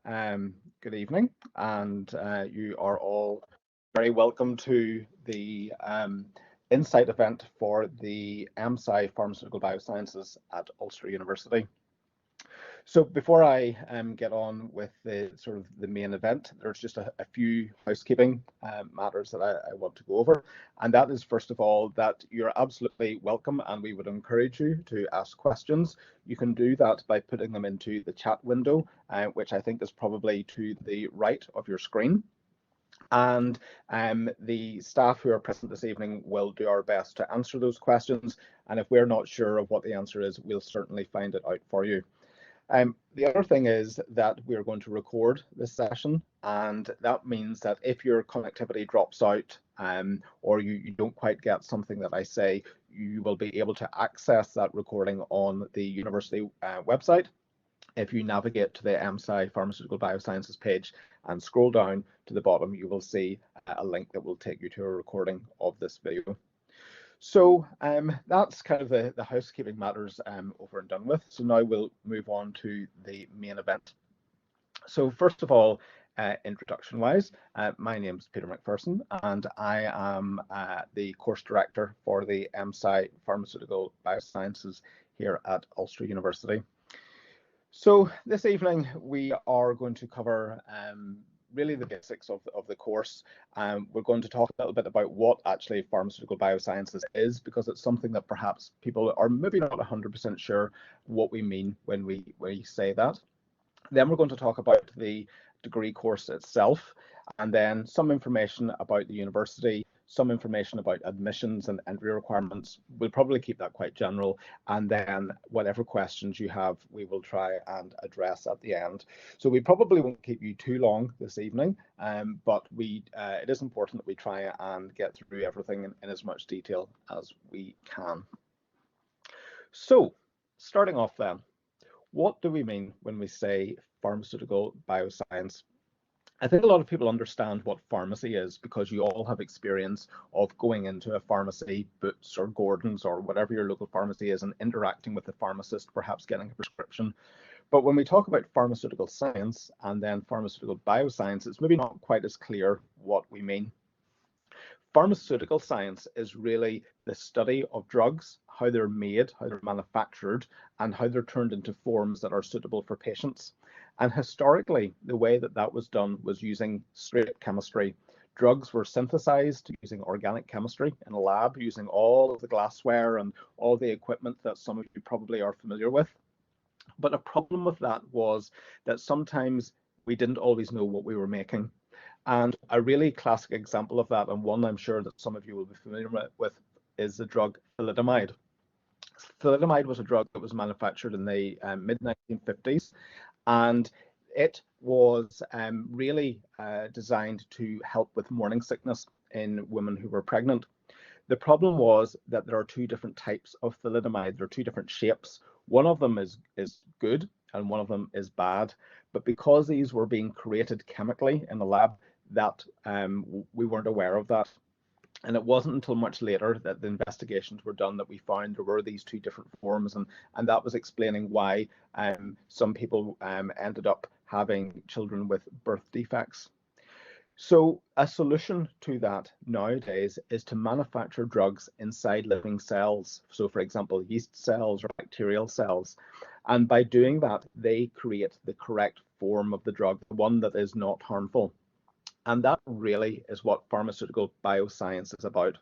Good evening, and you are all very welcome to the Insight event for the MSci Pharmaceutical Biosciences at Ulster University. So before I get on with the sort of the main event, there's just a few housekeeping matters that I want to go over. And that is, first of all, that you're absolutely welcome and we would encourage you to ask questions. You can do that by putting them into the chat window, which I think is probably to the right of your screen. And the staff who are present this evening will do our best to answer those questions. And if we're not sure of what the answer is, we'll certainly find it out for you. The other thing is that we're going to record this session, and that means that if your connectivity drops out or you don't quite get something that I say, you will be able to access that recording on the university website. If you navigate to the MSci Pharmaceutical Biosciences page and scroll down to the bottom, you will see a link that will take you to a recording of this video. So that's kind of the housekeeping matters over and done with. So now we'll move on to the main event. So first of all, introduction-wise, my name is Peter McPherson, and I am the course director for the MSci Pharmaceutical Biosciences here at Ulster University. So this evening we are going to cover really the basics of the course. We're going to talk a little bit about what actually pharmaceutical biosciences is, because it's something that perhaps people are maybe not 100% sure what we mean when we say that. Then we're going to talk about the degree course itself, and then some information about the university, some information about admissions and entry requirements. We'll probably keep that quite general, and then whatever questions you have, we will try and address at the end. So we probably won't keep you too long this evening, but it is important that we try and get through everything in as much detail as we can. So starting off then, what do we mean when we say pharmaceutical bioscience? I think a lot of people understand what pharmacy is because you all have experience of going into a pharmacy, Boots or Gordon's or whatever your local pharmacy is, and interacting with the pharmacist, perhaps getting a prescription. But when we talk about pharmaceutical science and then pharmaceutical bioscience, it's maybe not quite as clear what we mean. Pharmaceutical science is really the study of drugs, how they're made, how they're manufactured, and how they're turned into forms that are suitable for patients. And historically, the way that was done was using straight chemistry. Drugs were synthesized using organic chemistry in a lab, using all of the glassware and all the equipment that some of you probably are familiar with. But a problem with that was that sometimes we didn't always know what we were making. And a really classic example of that, and one I'm sure that some of you will be familiar with, is the drug thalidomide. Thalidomide was a drug that was manufactured in the mid-1950s, and it was really designed to help with morning sickness in women who were pregnant. The problem was that there are two different types of thalidomide. There are two different shapes. One of them is good and one of them is bad. But because these were being created chemically in the lab, that we weren't aware of that. And it wasn't until much later that the investigations were done that we found there were these two different forms, and that was explaining why some people ended up having children with birth defects. So a solution to that nowadays is to manufacture drugs inside living cells. So for example, yeast cells or bacterial cells. And by doing that, they create the correct form of the drug, the one that is not harmful. And that really is what pharmaceutical bioscience is about.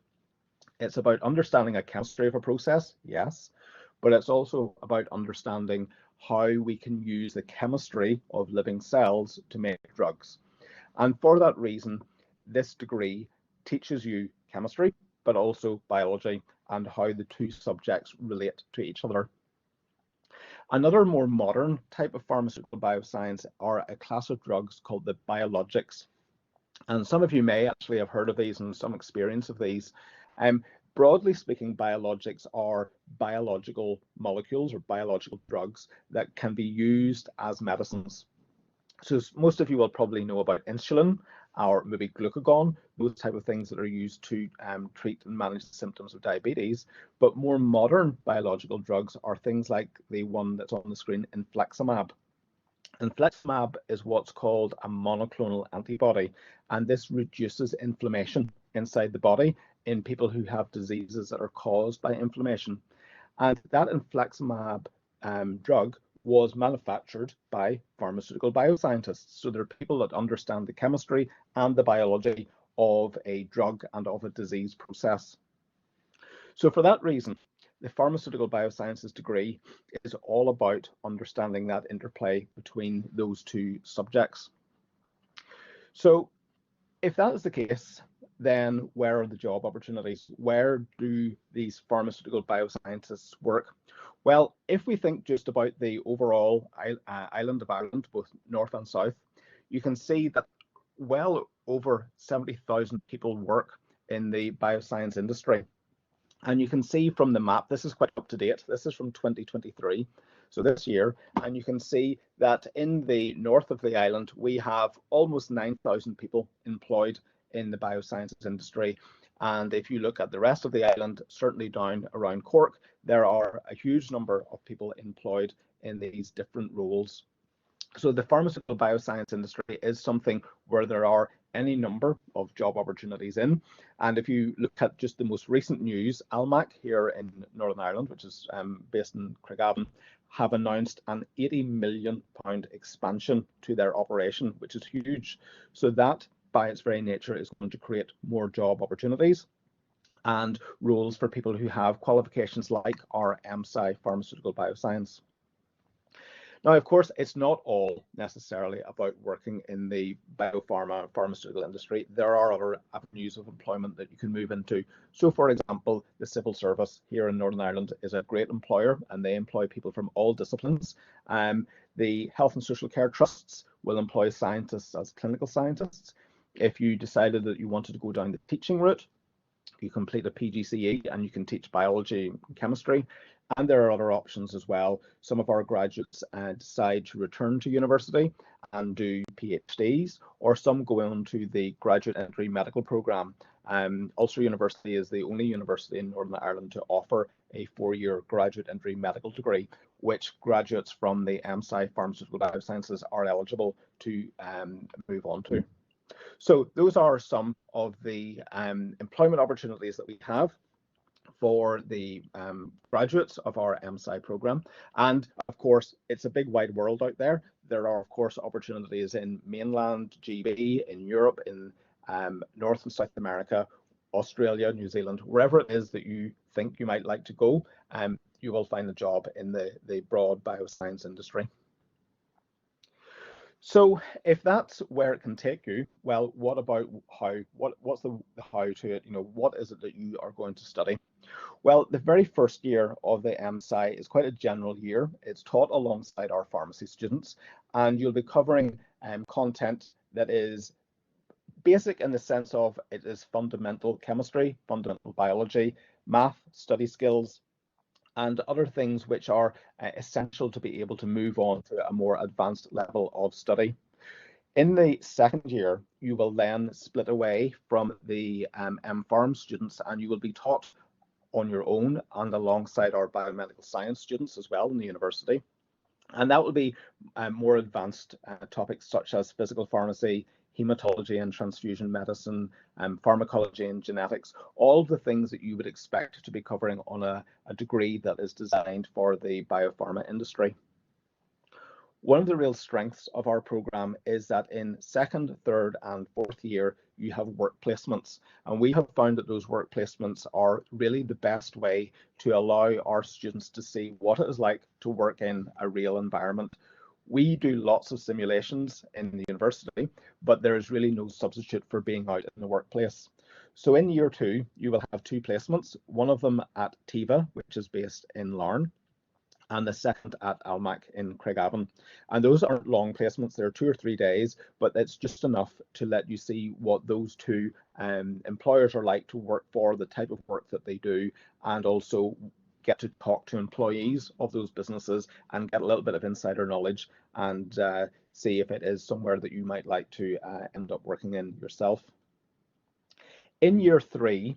It's about understanding a chemistry of a process, yes, but it's also about understanding how we can use the chemistry of living cells to make drugs. And for that reason, this degree teaches you chemistry, but also biology and how the two subjects relate to each other. Another more modern type of pharmaceutical bioscience are a class of drugs called the biologics. And some of you may actually have heard of these and some experience of these. Broadly speaking, biologics are biological molecules or biological drugs that can be used as medicines. So most of you will probably know about insulin or maybe glucagon, those type of things that are used to treat and manage the symptoms of diabetes. But more modern biological drugs are things like the one that's on the screen, infliximab. Infliximab is what's called a monoclonal antibody, and this reduces inflammation inside the body in people who have diseases that are caused by inflammation. And that infliximab drug was manufactured by pharmaceutical bioscientists. So there are people that understand the chemistry and the biology of a drug and of a disease process. So for that reason, the pharmaceutical biosciences degree is all about understanding that interplay between those two subjects. So if that is the case, then where are the job opportunities? Where do these pharmaceutical bioscientists work? Well, if we think just about the overall island of Ireland, both north and south, you can see that well over 70,000 people work in the bioscience industry. And you can see from the map, this is quite up to date. This is from 2023, so this year. And you can see that in the north of the island, we have almost 9,000 people employed in the biosciences industry. And if you look at the rest of the island, certainly down around Cork, there are a huge number of people employed in these different roles. So the pharmaceutical bioscience industry is something where there are any number of job opportunities in. And if you look at just the most recent news, Almac here in Northern Ireland, which is based in Craigavon, have announced an £80 million expansion to their operation, which is huge. So that, by its very nature, is going to create more job opportunities and roles for people who have qualifications like our MSci pharmaceutical bioscience. Now, of course, it's not all necessarily about working in the biopharma pharmaceutical industry. There are other avenues of employment that you can move into. So, for example, the civil service here in Northern Ireland is a great employer and they employ people from all disciplines. The health and social care trusts will employ scientists as clinical scientists. If you decided that you wanted to go down the teaching route, you complete a PGCE and you can teach biology and chemistry. And there are other options as well. Some of our graduates decide to return to university and do PhDs, or some go on to the graduate entry medical programme. Ulster University is the only university in Northern Ireland to offer a 4-year graduate entry medical degree, which graduates from the MSci Pharmaceutical Biosciences are eligible to move on to. So those are some of the employment opportunities that we have for the graduates of our MSci program. And of course, it's a big wide world out there. There are, of course, opportunities in mainland GB, in Europe, in North and South America, Australia, New Zealand, wherever it is that you think you might like to go, you will find a job in the broad bioscience industry. So if that's where it can take you, well, what about how? What's the how to it? What is it that you are going to study? Well, the very first year of the MSci is quite a general year. It's taught alongside our pharmacy students, and you'll be covering content that is basic in the sense of it is fundamental chemistry, fundamental biology, math, study skills, and other things which are essential to be able to move on to a more advanced level of study. In the second year, you will then split away from the MPharm students and you will be taught on your own and alongside our biomedical science students as well in the university. And that will be more advanced topics such as physical pharmacy, hematology and transfusion medicine, pharmacology and genetics, all of the things that you would expect to be covering on a degree that is designed for the biopharma industry. One of the real strengths of our program is that in second, third, and fourth year, you have work placements. And we have found that those work placements are really the best way to allow our students to see what it is like to work in a real environment. We do lots of simulations in the university, but there is really no substitute for being out in the workplace. So in year 2, you will have 2 placements, one of them at Tiva, which is based in Larne, and the second at Almac in Craigavon. And those aren't long placements, they're 2 or 3 days, but it's just enough to let you see what those two employers are like to work for, the type of work that they do, and also get to talk to employees of those businesses and get a little bit of insider knowledge and see if it is somewhere that you might like to end up working in yourself. In year 3,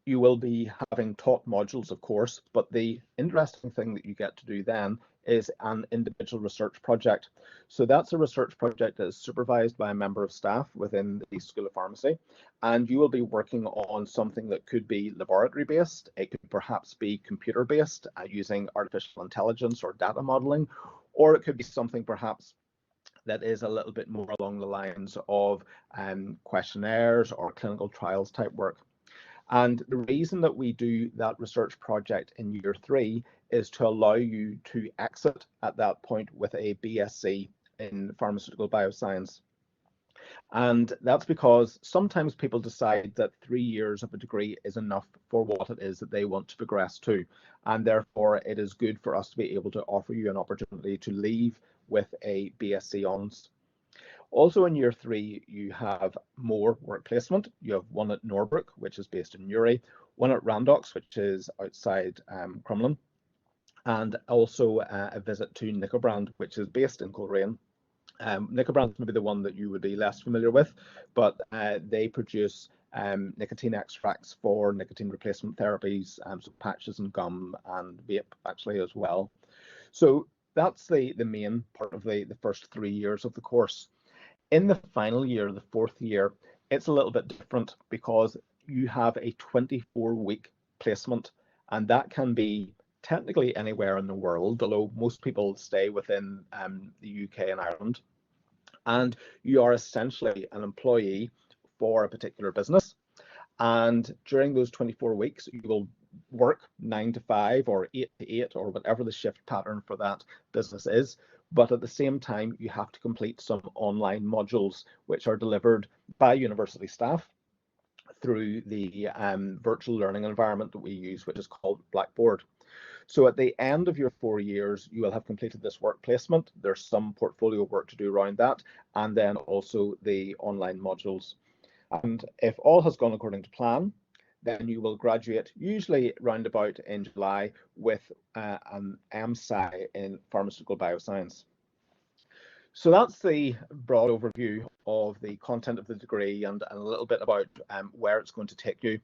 you will be having taught modules, of course, but the interesting thing that you get to do then is an individual research project. So that's a research project that is supervised by a member of staff within the School of Pharmacy, and you will be working on something that could be laboratory based, it could perhaps be computer based using artificial intelligence or data modeling, or it could be something perhaps that is a little bit more along the lines of questionnaires or clinical trials type work. And the reason that we do that research project in year 3 is to allow you to exit at that point with a BSc in pharmaceutical bioscience. And that's because sometimes people decide that 3 years of a degree is enough for what it is that they want to progress to. And therefore, it is good for us to be able to offer you an opportunity to leave with a BSc Hons. Also in year 3, you have more work placement. You have one at Norbrook, which is based in Newry, one at Randox, which is outside Crumlin, and also a visit to Nicobrand, which is based in Coleraine. Nicobrand is maybe the one that you would be less familiar with, but they produce nicotine extracts for nicotine replacement therapies, so patches and gum and vape actually as well. So that's the main part of the first 3 years of the course. In the final year, the 4th year, it's a little bit different because you have a 24-week placement, and that can be technically anywhere in the world, although most people stay within the UK and Ireland. And you are essentially an employee for a particular business. And during those 24 weeks, you will work 9 to 5 or 8 to 8 or whatever the shift pattern for that business is. But at the same time, you have to complete some online modules, which are delivered by university staff through the virtual learning environment that we use, which is called Blackboard. So at the end of your 4 years, you will have completed this work placement. There's some portfolio work to do around that, and then also the online modules. And if all has gone according to plan, then you will graduate usually round about in July with an MSci in Pharmaceutical Bioscience. So that's the broad overview of the content of the degree and a little bit about where it's going to take you.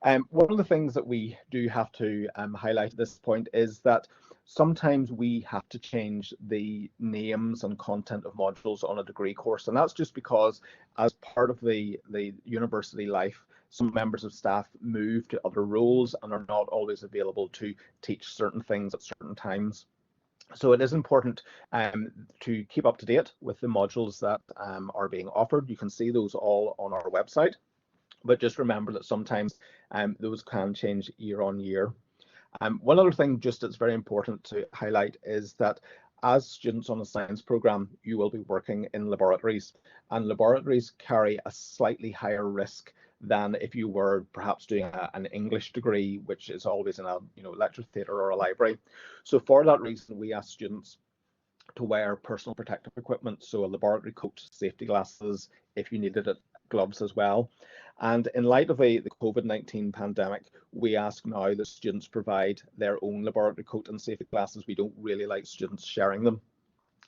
One of the things that we do have to highlight at this point is that sometimes we have to change the names and content of modules on a degree course, and that's just because as part of the university life, some members of staff move to other roles and are not always available to teach certain things at certain times. So it is important to keep up to date with the modules that are being offered. You can see those all on our website, but just remember that sometimes those can change year on year. One other thing just that's very important to highlight is that as students on a science program, you will be working in laboratories, and laboratories carry a slightly higher risk than if you were perhaps doing an English degree, which is always in a lecture theatre or a library. So for that reason, we ask students to wear personal protective equipment, so a laboratory coat, safety glasses, if you needed it, gloves as well. And in light of the COVID-19 pandemic, we ask now that students provide their own laboratory coat and safety glasses. We don't really like students sharing them.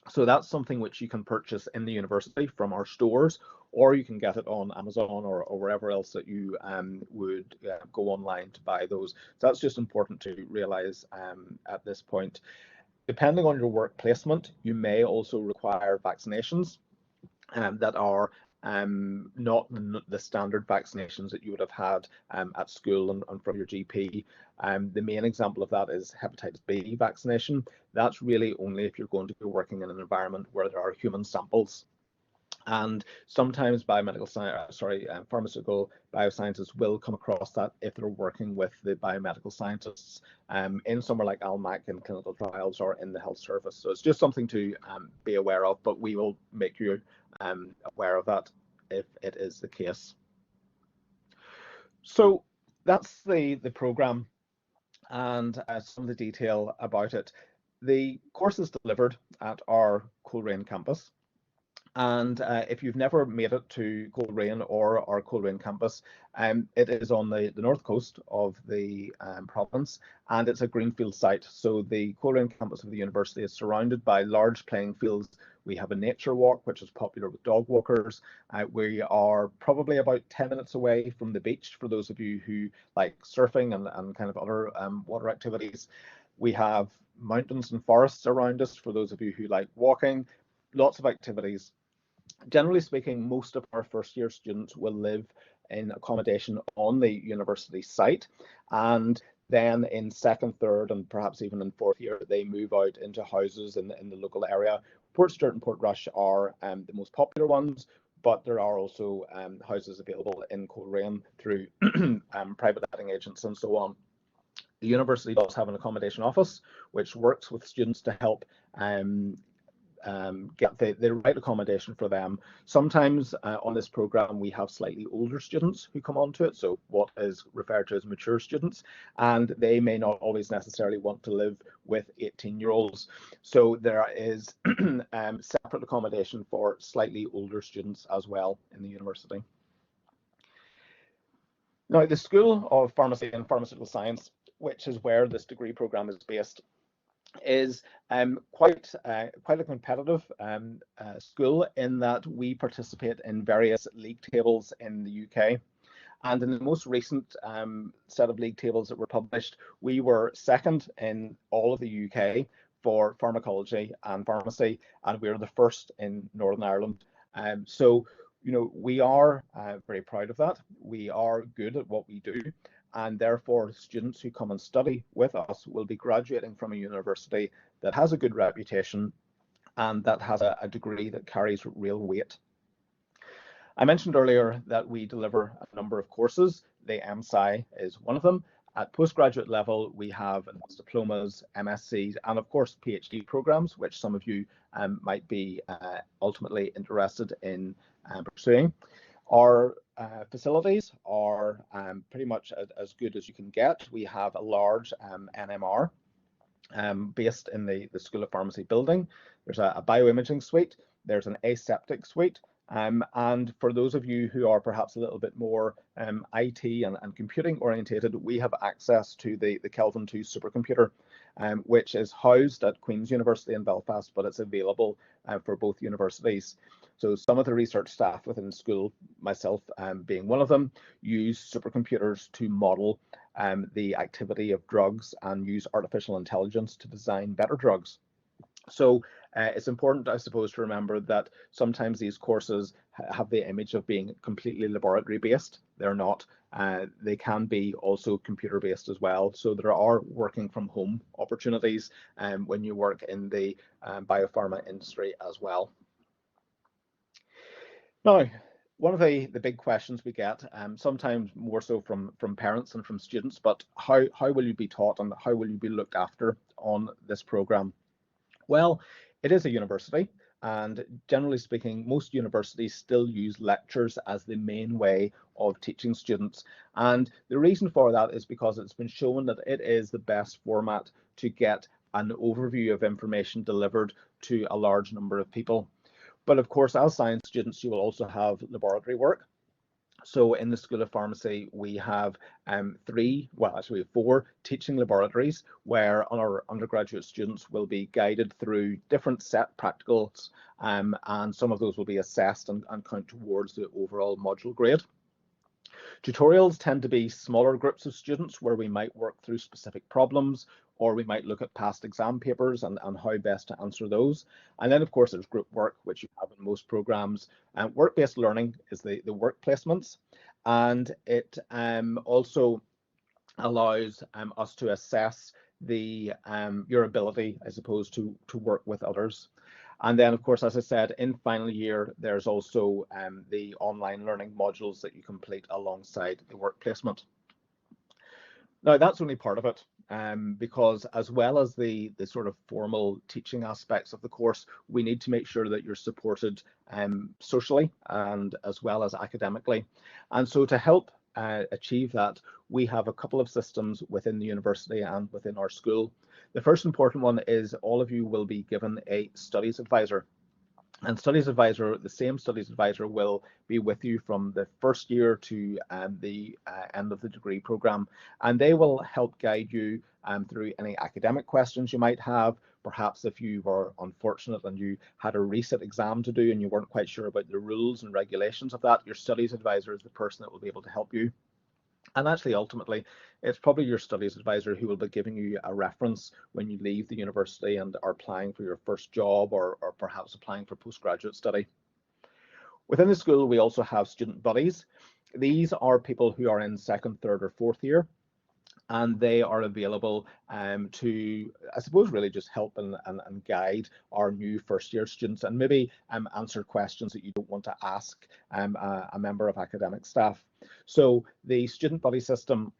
So that's something which you can purchase in the university from our stores, or you can get it on Amazon or wherever else that you would go online to buy those. So that's just important to realize at this point. Depending on your work placement, you may also require vaccinations that are not the standard vaccinations that you would have had at school and from your GP. The main example of that is hepatitis B vaccination. That's really only if you're going to be working in an environment where there are human samples. And sometimes pharmaceutical bioscientists will come across that if they're working with the biomedical scientists in somewhere like Almac in clinical trials or in the health service. So it's just something to be aware of, but we will make you aware of that if it is the case. So that's the program and some of the detail about it. The course is delivered at our Coleraine campus. And if you've never made it to Coleraine or our Coleraine campus, it is on the north coast of the province, and it's a greenfield site. So the Coleraine campus of the university is surrounded by large playing fields. We have a nature walk, which is popular with dog walkers. We are probably about 10 minutes away from the beach for those of you who like surfing and kind of other water activities. We have mountains and forests around us for those of you who like walking, lots of activities. Generally speaking, most of our first year students will live in accommodation on the university site, and then in second, third, and perhaps even in fourth year, they move out into houses in the local area. Port Stewart and Portrush are the most popular ones, but there are also houses available in Coleraine through private letting agents and so on. The university does have an accommodation office which works with students to help get the right accommodation for them. Sometimes on this program we have slightly older students who come onto it, so what is referred to as mature students, and they may not always necessarily want to live with 18-year-olds. So there is separate accommodation for slightly older students as well in the university. Now, the School of Pharmacy and Pharmaceutical Science, which is where this degree program is based, is quite a competitive school in that we participate in various league tables in the UK. And in the most recent set of league tables that were published, we were second in all of the UK for pharmacology and pharmacy, and we were the first in Northern Ireland. So, you know, we are very proud of that. We are good at what we do, and therefore students who come and study with us will be graduating from a university that has a good reputation and that has a degree that carries real weight. I mentioned earlier that we deliver a number of courses. The MSci is one of them. At postgraduate level, we have advanced diplomas, MScs, and of course PhD programs, which some of you might be ultimately interested in pursuing. Our facilities are pretty much as good as you can get. We have a large NMR based in the School of Pharmacy building. There's a bioimaging suite, there's an aseptic suite, and for those of you who are perhaps a little bit more IT and computing orientated, we have access to the Kelvin 2 supercomputer, which is housed at Queen's University in Belfast, but it's available for both universities. So some of the research staff within the school, myself being one of them, use supercomputers to model the activity of drugs and use artificial intelligence to design better drugs. So it's important, I suppose, to remember that sometimes these courses have the image of being completely laboratory based. They're not. They can be also computer based as well. So there are working from home opportunities when you work in the biopharma industry as well. Now, one of the big questions we get, sometimes more so from parents and from students, but how will you be taught and how will you be looked after on this program? Well, it is a university, and generally speaking, most universities still use lectures as the main way of teaching students. And the reason for that is because it's been shown that it is the best format to get an overview of information delivered to a large number of people. But of course, as science students, you will also have laboratory work. So in the School of Pharmacy, we have four teaching laboratories where our undergraduate students will be guided through different set practicals, and some of those will be assessed and count towards the overall module grade. Tutorials tend to be smaller groups of students where we might work through specific problems, or we might look at past exam papers and how best to answer those. And then, of course, there's group work, which you have in most programs. Work-based learning is the work placements, and it also allows us to assess your ability, I suppose, to work with others. And then, of course, as I said, in final year, there's also the online learning modules that you complete alongside the work placement. Now, that's only part of it, because as well as the sort of formal teaching aspects of the course, we need to make sure that you're supported socially and as well as academically. And so to help achieve that, we have a couple of systems within the university and within our school. The first important one is all of you will be given a studies advisor. And the same studies advisor will be with you from the first year to the end of the degree program. And they will help guide you through any academic questions you might have. Perhaps if you were unfortunate and you had a resit exam to do and you weren't quite sure about the rules and regulations of that, your studies advisor is the person that will be able to help you. And actually, ultimately, it's probably your studies advisor who will be giving you a reference when you leave the university and are applying for your first job, or perhaps applying for postgraduate study. Within the school, we also have student buddies. These are people who are in second, third, or fourth year, and they are available to, I suppose, really just help and guide our new first year students, and maybe answer questions that you don't want to ask a member of academic staff. So the student buddy system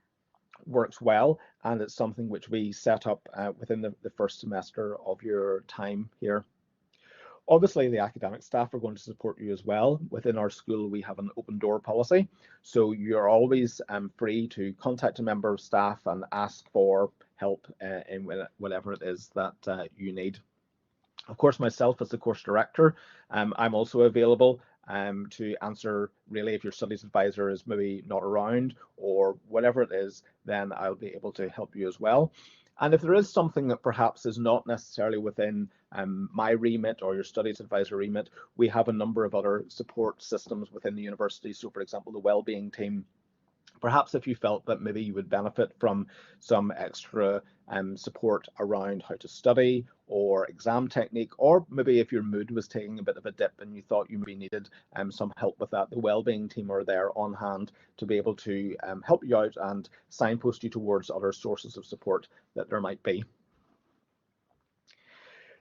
works well, and it's something which we set up within the first semester of your time here. Obviously, the academic staff are going to support you as well. Within our school, we have an open door policy, so you're always free to contact a member of staff and ask for help in whatever it is that you need. Of course, myself as the course director, I'm also available to answer, really, if your studies advisor is maybe not around or whatever it is, then I'll be able to help you as well. And if there is something that perhaps is not necessarily within my remit or your studies advisor remit, we have a number of other support systems within the university. So, for example, the wellbeing team. Perhaps if you felt that maybe you would benefit from some extra support around how to study or exam technique, or maybe if your mood was taking a bit of a dip and you thought you maybe needed some help with that, the wellbeing team are there on hand to be able to help you out and signpost you towards other sources of support that there might be.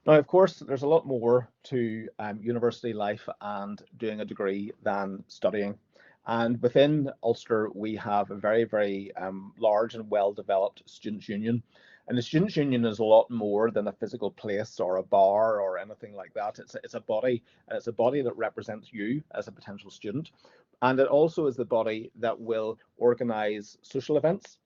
Now, of course, there's a lot more to university life and doing a degree than studying. And within Ulster, we have a very, very large and well-developed students' union. And the students' union is a lot more than a physical place or a bar or anything like that. It's a body, and it's a body that represents you as a potential student. And it also is the body that will organise social events,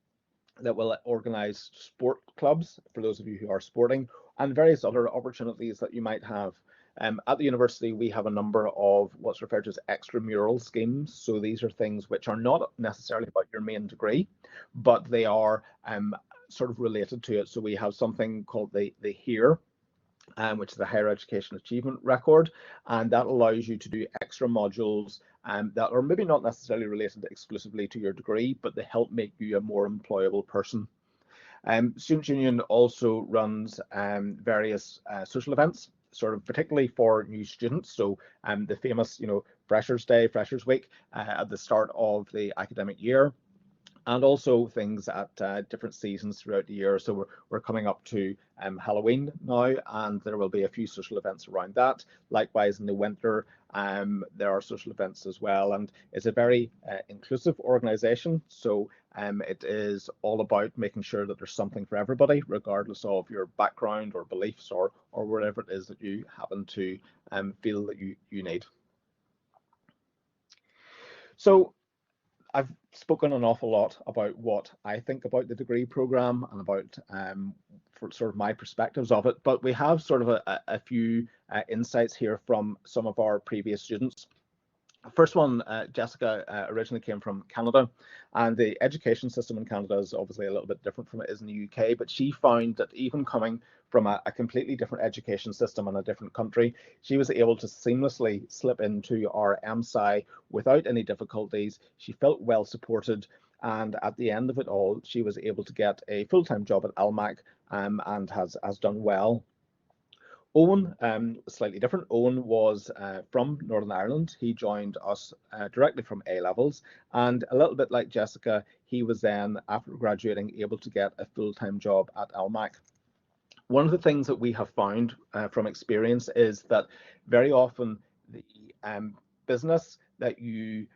that will organise sport clubs for those of you who are sporting, and various other opportunities that you might have. At the university, we have a number of what's referred to as extramural schemes. So these are things which are not necessarily about your main degree, but they are sort of related to it. So we have something called the HERE, which is the Higher Education Achievement Record, and that allows you to do extra modules that are maybe not necessarily related exclusively to your degree, but they help make you a more employable person. Students' Union also runs various social events, sort of particularly for new students. So the famous, Freshers' Day, Freshers' Week at the start of the academic year, and also things at different seasons throughout the year. So we're coming up to Halloween now, and there will be a few social events around that. Likewise, in the winter, there are social events as well, and it's a very inclusive organisation. So it is all about making sure that there's something for everybody, regardless of your background or beliefs or whatever it is that you happen to feel that you need. So I've spoken an awful lot about what I think about the degree program and about for sort of my perspectives of it, but we have sort of a few insights here from some of our previous students. First one, Jessica originally came from Canada, and the education system in Canada is obviously a little bit different from it is in the UK, but she found that even coming from a completely different education system in a different country, she was able to seamlessly slip into our MSci without any difficulties. She felt well supported, and at the end of it all, she was able to get a full-time job at Almac and has done well. Owen, slightly different. Owen was from Northern Ireland. He joined us directly from A levels, and a little bit like Jessica, he was then, after graduating, able to get a full-time job at Almac. One of the things that we have found from experience is that very often the business that you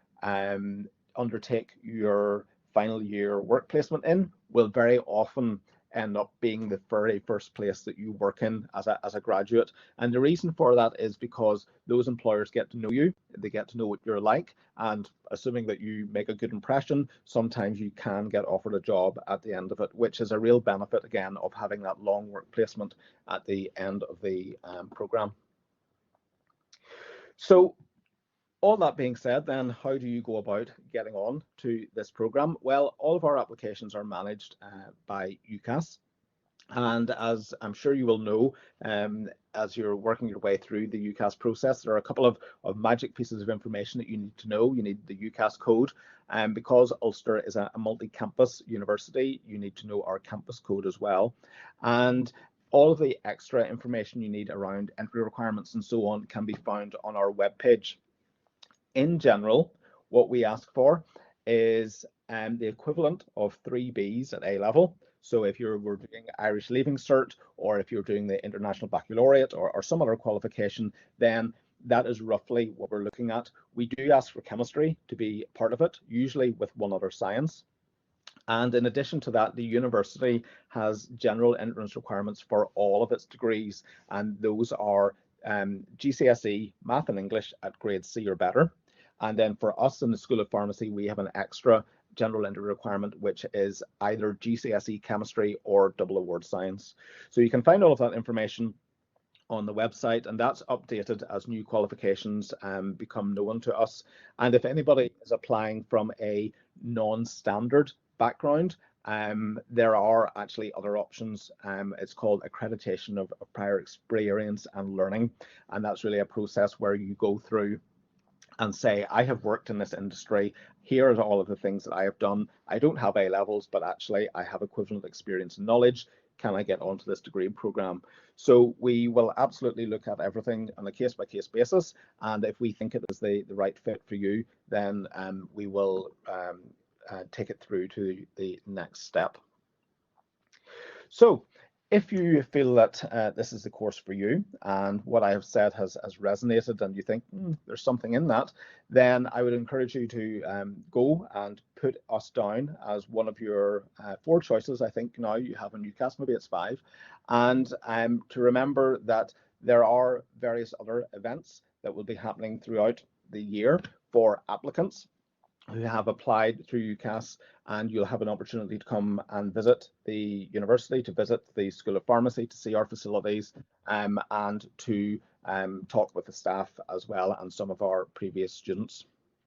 undertake your final year work placement in will very often end up being the very first place that you work in as a graduate. And the reason for that is because those employers get to know you, they get to know what you're like, and assuming that you make a good impression, sometimes you can get offered a job at the end of it, which is a real benefit, again, of having that long work placement at the end of the program. So all that being said, then, how do you go about getting on to this program? Well, all of our applications are managed by UCAS. And as I'm sure you will know, as you're working your way through the UCAS process, there are a couple of magic pieces of information that you need to know. You need the UCAS code, and because Ulster is a multi-campus university, you need to know our campus code as well. And all of the extra information you need around entry requirements and so on can be found on our webpage. In general, what we ask for is the equivalent of 3 Bs at A level. So if you're were doing Irish Leaving Cert, or if you're doing the International Baccalaureate, or some other qualification, then that is roughly what we're looking at. We do ask for chemistry to be part of it, usually with one other science. And in addition to that, the university has general entrance requirements for all of its degrees, and those are GCSE, Math and English at grade C or better. And then for us in the School of Pharmacy, we have an extra general entry requirement, which is either GCSE Chemistry or double award Science. So you can find all of that information on the website, and that's updated as new qualifications become known to us. And if anybody is applying from a non-standard background, there are actually other options. It's called accreditation of prior experience and learning, and that's really a process where you go through and say, I have worked in this industry. Here are all of the things that I have done. I don't have A levels, but actually I have equivalent experience and knowledge. Can I get onto this degree program? So we will absolutely look at everything on a case-by-case basis. And if we think it is the right fit for you, then we will take it through to the next step. So if you feel that this is the course for you and what I have said has resonated and you think there's something in that, then I would encourage you to go and put us down as one of your 4 choices. I think now you have a UCAS, maybe it's 5. And to remember that there are various other events that will be happening throughout the year for applicants who have applied through UCAS, and you'll have an opportunity to come and visit the university, to visit the School of Pharmacy, to see our facilities, and to talk with the staff as well and some of our previous students.